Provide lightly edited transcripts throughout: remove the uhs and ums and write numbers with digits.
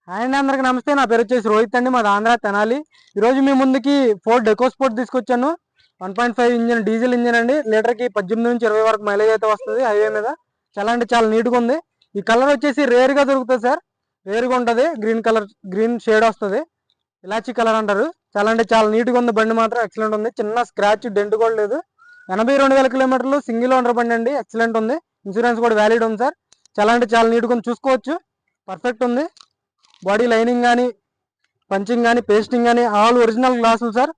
Hi అండి, అందరికి నమస్తే. నా పేరు వచ్చేసి రోహిత్ అండి, మాది ఆంధ్ర తెనాలి. ఈరోజు మీ ముందుకి ఫోర్డ్ ఎకోస్పోర్ట్ తీసుకొచ్చాను. 1.5 ఇంజిన్ డీజిల్ ఇంజిన్ అండి. లీటర్కి 18 నుంచి 20 వరకు మైలేజ్ అయితే వస్తుంది హైవే మీద. చాలా అంటే చాలా నీట్గా ఉంది. ఈ కలర్ వచ్చేసి రేర్గా దొరుకుతుంది సార్. రేర్గా ఉంటుంది, గ్రీన్ కలర్, గ్రీన్ షేడ్ వస్తుంది. ఇలాచీ కలర్ అంటారు. చాలా అంటే చాలా నీట్గా ఉంది. బండి మాత్రం ఎక్సలెంట్ ఉంది. చిన్న స్క్రాచ్ డెంట్ కూడా లేదు. 82,000 కిలోమీటర్లు సింగిల్ ఓనర్ బండి అండి. ఎక్సలెంట్ ఉంది. ఇన్సూరెన్స్ కూడా వ్యాలిడ్ ఉంది సార్. చాలా అంటే చాలా నీట్గా ఉంది, చూసుకోవచ్చు. పర్ఫెక్ట్ ఉంది. బాడీ లైనింగ్ కానీ, పంచింగ్ కానీ, పేస్టింగ్ కానీ ఆల్ ఒరిజినల్ గ్లాసులు సార్.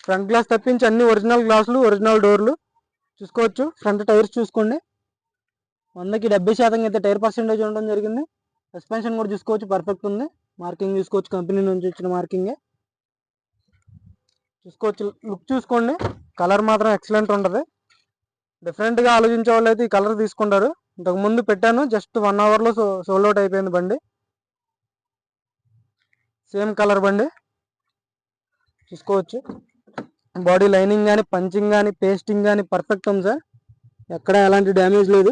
ఫ్రంట్ గ్లాస్ తప్పించి అన్ని ఒరిజినల్ గ్లాసులు, ఒరిజినల్ డోర్లు చూసుకోవచ్చు. ఫ్రంట్ టైర్స్ చూసుకోండి, 100కి 70% అయితే టైర్ పర్సెంటేజ్ ఉండడం జరిగింది. సస్పెన్షన్ కూడా చూసుకోవచ్చు, పర్ఫెక్ట్ ఉంది. మార్కింగ్ చూసుకోవచ్చు, కంపెనీ నుంచి వచ్చిన మార్కింగే చూసుకోవచ్చు. లుక్ చూసుకోండి, కలర్ మాత్రం ఎక్సలెంట్ ఉంటుంది. డిఫరెంట్గా ఆలోచించే వాళ్ళు అయితే ఈ కలర్ తీసుకుంటారు. ఇంతకు ముందు పెట్టాను, జస్ట్ 1 అవర్లో సోల్డ్ అవుట్ అయిపోయింది బండి. సేమ్ కలర్ బండి చూసుకోవచ్చు. బాడీ లైనింగ్ కానీ, పంచింగ్ కానీ, పేస్టింగ్ కానీ పర్ఫెక్ట్ ఉంది సార్. ఎక్కడ ఎలాంటి డ్యామేజ్ లేదు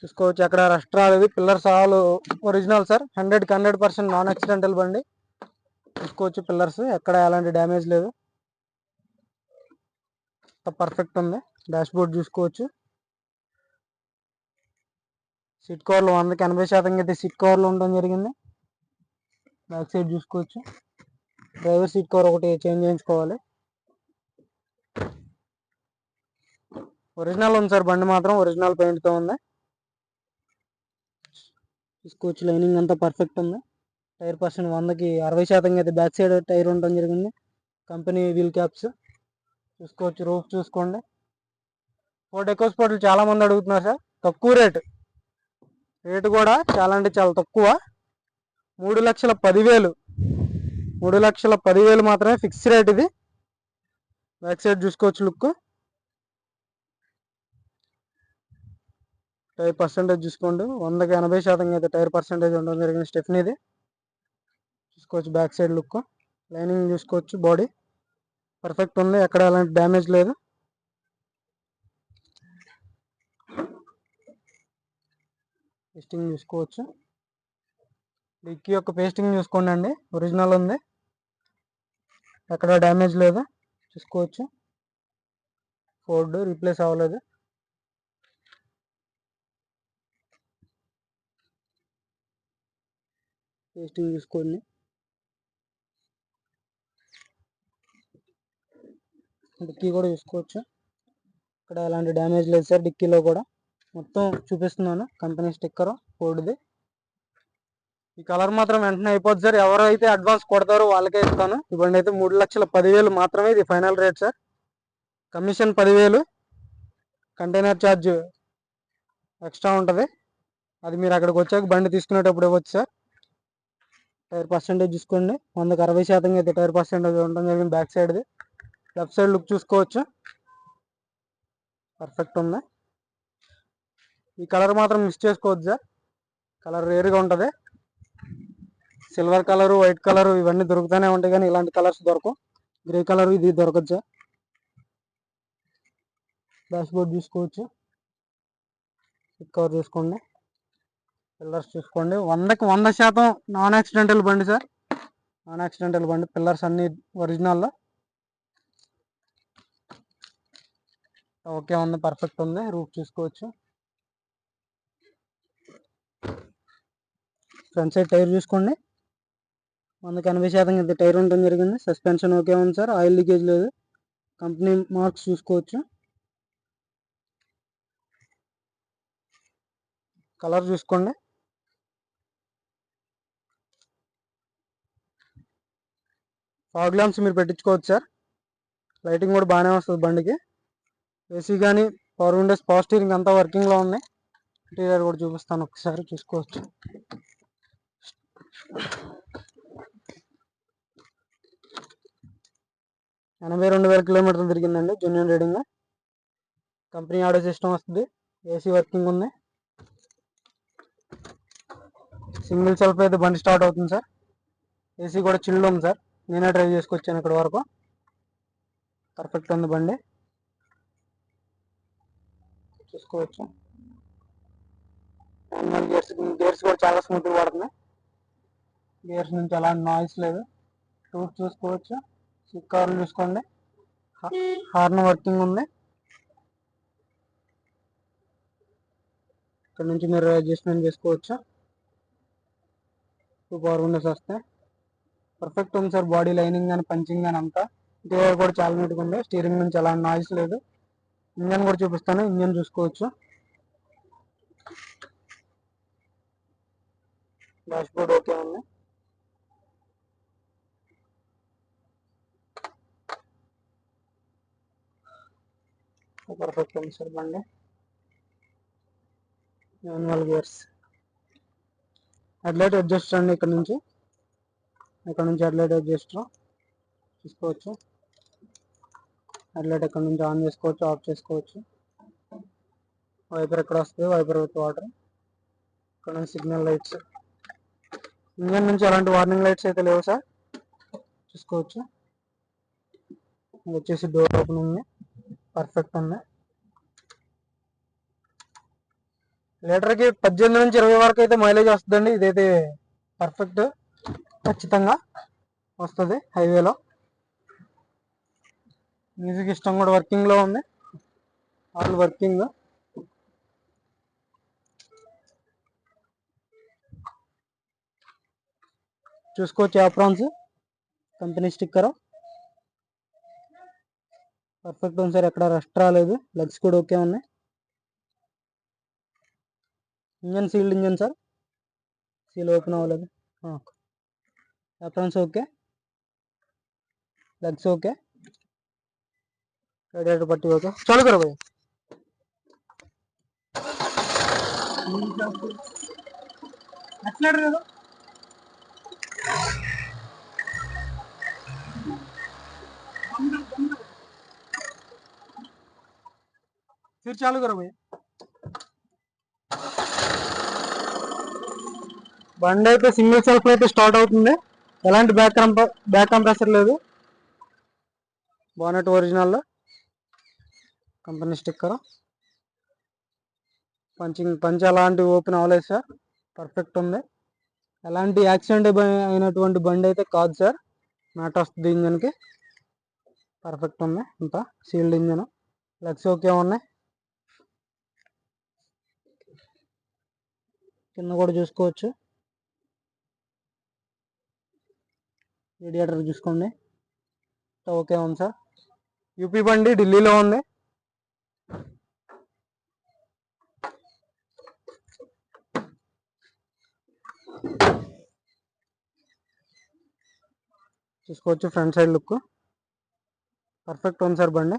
చూసుకోవచ్చు. ఎక్కడ రస్ట్ రాలేదు. Pillars all original sir. 100కి 100% నాన్ యాక్సిడెంటల్ బండి చూసుకోవచ్చు. పిల్లర్స్ ఎక్కడ ఎలాంటి డ్యామేజ్ లేదు, పర్ఫెక్ట్ ఉంది. డాష్ బోర్డ్ చూసుకోవచ్చు. సీట్ కవర్లు 100కి 80% అయితే సీట్ కవర్లు ఉండడం జరిగింది. బ్యాక్ సైడ్ చూసుకోవచ్చు. డ్రైవర్ సీట్ కవర్ ఒకటి చేంజ్ చేయించుకోవాలి. ఒరిజినల్ ఉంది సార్. బండి మాత్రం ఒరిజినల్ పెయింట్తో ఉంది చూసుకోవచ్చు. లైనింగ్ అంతా పర్ఫెక్ట్ ఉంది. టైర్ పర్సెంట్ 100కి 60% అయితే బ్యాక్ సైడ్ టైర్ ఉండడం జరిగింది. కంపెనీ వీల్ క్యాప్స్ చూసుకోవచ్చు. రూఫ్ చూసుకోండి. ఫోర్డ్ ఎకోస్పోర్ట్లు చాలా మంది అడుగుతున్నారు సార్. తక్కువ రేటు కూడా చాలా అంటే చాలా తక్కువ. 3,10,000 3,10,000 మాత్రమే ఫిక్స్ రేట్ ఇది. బ్యాక్ సైడ్ చూసుకోవచ్చు. లుక్, టైర్ పర్సెంటేజ్ చూసుకోండి. 100కి 80% అయితే టైర్ పర్సెంటేజ్ ఉండడం జరిగింది. స్టెఫ్నీది చూసుకోవచ్చు. బ్యాక్ సైడ్ లుక్, లైనింగ్ చూసుకోవచ్చు. బాడీ పర్ఫెక్ట్ ఉంది, ఎక్కడ ఎలాంటి డ్యామేజ్ లేదు. పేస్టింగ్ చూసుకోవచ్చు. డిక్కీ యొక్క పేస్టింగ్ చూసుకోండి అండి, ఒరిజినల్ ఉంది, ఎక్కడ డ్యామేజ్ లేదు చూసుకోవచ్చు. ఫోర్డ్ రీప్లేస్ అవ్వలేదు. పేస్టింగ్ చూసుకోండి. డిక్కీ కూడా చూసుకోవచ్చు, ఇక్కడ ఎలాంటి డ్యామేజ్ లేదు సార్. డిక్కీలో కూడా మొత్తం చూపిస్తున్నాను. కంపెనీ స్టిక్కర్ ఫోర్డ్ది. ఈ కలర్ మాత్రం వెంటనే అయిపోద్ది సార్. ఎవరైతే అడ్వాన్స్ కొడతారో వాళ్ళకే ఇస్తాను. ఇవ్వండి అయితే 3,10,000 మాత్రమే ఇది final rate sir. Commission 10,000, container charge extra ఉంటుంది. అది మీరు అక్కడికి వచ్చాక బండి తీసుకునేటప్పుడు ఇవ్వచ్చు సార్. టైర్ పర్సెంటేజ్ చూసుకోండి. 100కి 60% అయితే టైర్ పర్సెంటేజ్ ఉండడం జరిగింది. బ్యాక్ సైడ్ది. లెఫ్ట్ సైడ్ లుక్ చూసుకోవచ్చు, పర్ఫెక్ట్ ఉంది. ఈ కలర్ మాత్రం మిస్ చేసుకోవద్దు సార్. కలర్ రేర్గా ఉంటుంది. సిల్వర్ కలరు, వైట్ కలరు ఇవన్నీ దొరుకుతూనే ఉంటాయి, కానీ ఇలాంటి కలర్స్ దొరకవు. గ్రే కలర్ ఇది దొరకదు సార్. డాష్ బోర్డ్ చూసుకోవచ్చు. కవర్ చూసుకోండి. పిల్లర్స్ చూసుకోండి. 100కి 100% నాన్ యాక్సిడెంటల్ బండి సార్. నాన్ యాక్సిడెంటల్ బండి. పిల్లర్స్ అన్ని ఒరిజినల్. ఓకే ఉంది, పర్ఫెక్ట్ ఉంది. రూఫ్ చూసుకోవచ్చు. ఫ్రంట్ సైడ్ టైర్ చూసుకోండి. 100కి 80% అయితే టైర్ ఉండడం జరిగింది. సస్పెన్షన్ ఓకే ఉంది సార్. ఆయిల్ లీకేజ్ లేదు. కంపెనీ మార్క్స్ చూసుకోవచ్చు. కలర్ చూసుకోండి. ఫాగ్ ల్యాంప్స్ మీరు పెట్టించుకోవచ్చు సార్. లైటింగ్ కూడా బాగానే వస్తుంది బండికి. ఏసీ కానీ, పవర్ విండోస్, పవర్ స్టీరింగ్ అంతా వర్కింగ్లో ఉన్నాయి. ఇంటీరియర్ కూడా చూపిస్తాను, ఒకసారి చూసుకోవచ్చు. 82,000 కిలోమీటర్లు తిరిగిందండి, genuine reading. Company audio system వస్తుంది. ఏసీ వర్కింగ్ ఉంది. సింగిల్ సెల్ఫ్ అయితే బండి స్టార్ట్ అవుతుంది సార్. ఏసీ కూడా చిల్డ్ ఉంది సార్. నేనే డ్రైవ్ చేసుకొచ్చాను ఇక్కడ వరకు. పర్ఫెక్ట్ ఉంది బండి, చూసుకోవచ్చు. మాన్యువల్ గేర్స్ గేర్స్ కూడా చాలా స్మూత్గా పడుతున్నాయి. గేర్స్ నుంచి ఎలాంటి నాయిస్ లేదు. టూర్ చూసుకోవచ్చు. సీట్ కవర్లు చూసుకోండి. హార్న్ వర్కింగ్ ఉంది. ఇక్కడ నుంచి మీరు అడ్జస్ట్మెంట్ చేసుకోవచ్చు. 2 పవర్ విండోస్ వస్తాయి. పర్ఫెక్ట్ ఉంది సార్. బాడీ లైనింగ్ కానీ పంచింగ్ కానీ అంతా ఇంటీరియర్ కూడా చాలా నీట్గా ఉంది. స్టీరింగ్ నుంచి ఎలాంటి నాయిస్ లేదు. ఇంజన్ కూడా చూపిస్తాను. ఇంజన్ చూసుకోవచ్చు. డాష్ బోర్డ్ ఓకే ఉంది. పర్ఫెక్ట్ ఉంది సార్ బండి. Manual gears. హెడ్లైట్ అడ్జస్ట్ అండి. ఇక్కడ నుంచి హెడ్లైట్ అడ్జస్ట్ చూసుకోవచ్చు. హెడ్లైట్ ఇక్కడ నుంచి ఆన్ చేసుకోవచ్చు, ఆఫ్ చేసుకోవచ్చు. వైపర్ ఎక్కడ వస్తుంది, వైపర్ విత్ వాటర్. ఇక్కడ నుంచి సిగ్నల్ లైట్స్. ఇంజన్ నుంచి ఎలాంటి వార్నింగ్ లైట్స్ అయితే లేవు సార్. చూసుకోవచ్చు. వచ్చేసి డోర్ ఓపెన్ ఉంది. పర్ఫెక్ట్ ఉంది. లీటర్కి 18 నుంచి 20 వరకు అయితే మైలేజ్ వస్తుందండి. ఇదైతే పర్ఫెక్ట్, ఖచ్చితంగా వస్తుంది హైవేలో. మ్యూజిక్ సిస్టమ్ కూడా వర్కింగ్లో ఉంది. All working. చూసుకోవచ్చు. యాప్రాన్స్ కంపెనీ స్టిక్కర్ పర్ఫెక్ట్ ఉంది సార్. ఎక్కడ రస్ట్ రాలేదు. లెగ్స్ కూడా ఓకే ఉన్నాయి. Engine sealed engine sir. Seal open అవ్వలేదు. Aprons okay. Legs okay. Radiator పట్టి ఓకే. చాలు కరో భయ్యా. एक्सीलेटर फिर चालू करो भैया. బండి అయితే సింగిల్ సెల్ఫ్ అయితే స్టార్ట్ అవుతుంది. ఎలాంటి బ్యాక్ కంప్రెసర్ లేదు. Bonnet original, company sticker. Punch ఎలాంటి ఓపెన్ అవ్వలేదు సార్. పర్ఫెక్ట్ ఉంది. ఎలాంటి యాక్సిడెంట్ అయినటువంటి బండి అయితే కాదు సార్. మ్యాట్ వస్తుంది ఇంజన్కి. పర్ఫెక్ట్ ఉంది. అంతా సీల్డ్ ఇంజన్. లెగ్స్ ఓకే ఉన్నాయి. కింద కూడా చూసుకోవచ్చు. రేడియేటర్ చూసుకోండి. ఓకే ఉంది సార్. యూపీ బండి, ఢిల్లీలో ఉంది. చూసుకోవచ్చు. ఫ్రంట్ సైడ్ లుక్ పర్ఫెక్ట్ ఉంది సార్ బండి.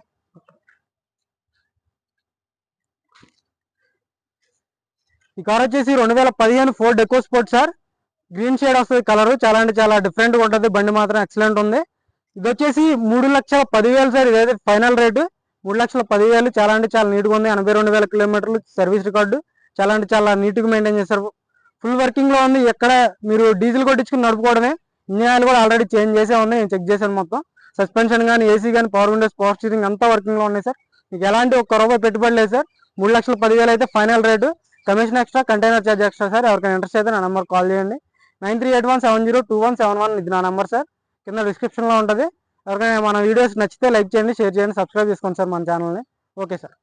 ఈ కార్ వచ్చేసి 2015 Ford EcoSport sir. Green shade వస్తుంది కలర్. చాలా అంటే చాలా డిఫరెంట్గా ఉంటుంది. బండి మాత్రం ఎక్సలెంట్ ఉంది. ఇది వచ్చేసి 3,10,000 సార్. ఇదైతే ఫైనల్ రేటు 3,10,000. చాలా అంటే చాలా నీట్గా ఉంది. 82,000 కిలోమీటర్లు సర్వీస్ రికార్డు. చాలా అంటే చాలా నీట్గా మెయింటైన్ చేస్తారు. ఫుల్ వర్కింగ్లో ఉంది. ఎక్కడ మీరు డీజిల్ కొట్టించుకుని నడుపుకోవడమే. ఇంజిన్ ఆయిల్ కూడా ఆల్రెడీ చేంజ్ చేసే ఉంది. నేను చెక్ చేశాను మొత్తం. సస్పెన్షన్ కానీ, ఏసీ కానీ, పవర్ విండోస్, పవర్ స్టీరింగ్ అంతా వర్కింగ్లో ఉన్నాయి సార్. మీకు ఎలాంటి ఒక్క రూపాయి పెట్టుబడి లేదు సార్. 3,10,000 అయితే final rate. Commission extra, container charge extra sir. ఎవరికైనా ఇంట్రెస్ట్ అయితే నా నెంబర్ కాల్ చేయండి. 9381702171. ఇది నా నెంబర్ సార్. కింద డిస్క్రిప్షన్లో ఉంటుంది. ఎవరికైనా మన వీడియోస్ నచ్చితే లైక్ చేయండి, షేర్ చేయండి, సబ్స్క్రైబ్ చేసుకోండి సార్ మన ఛానల్ని. Okay sir.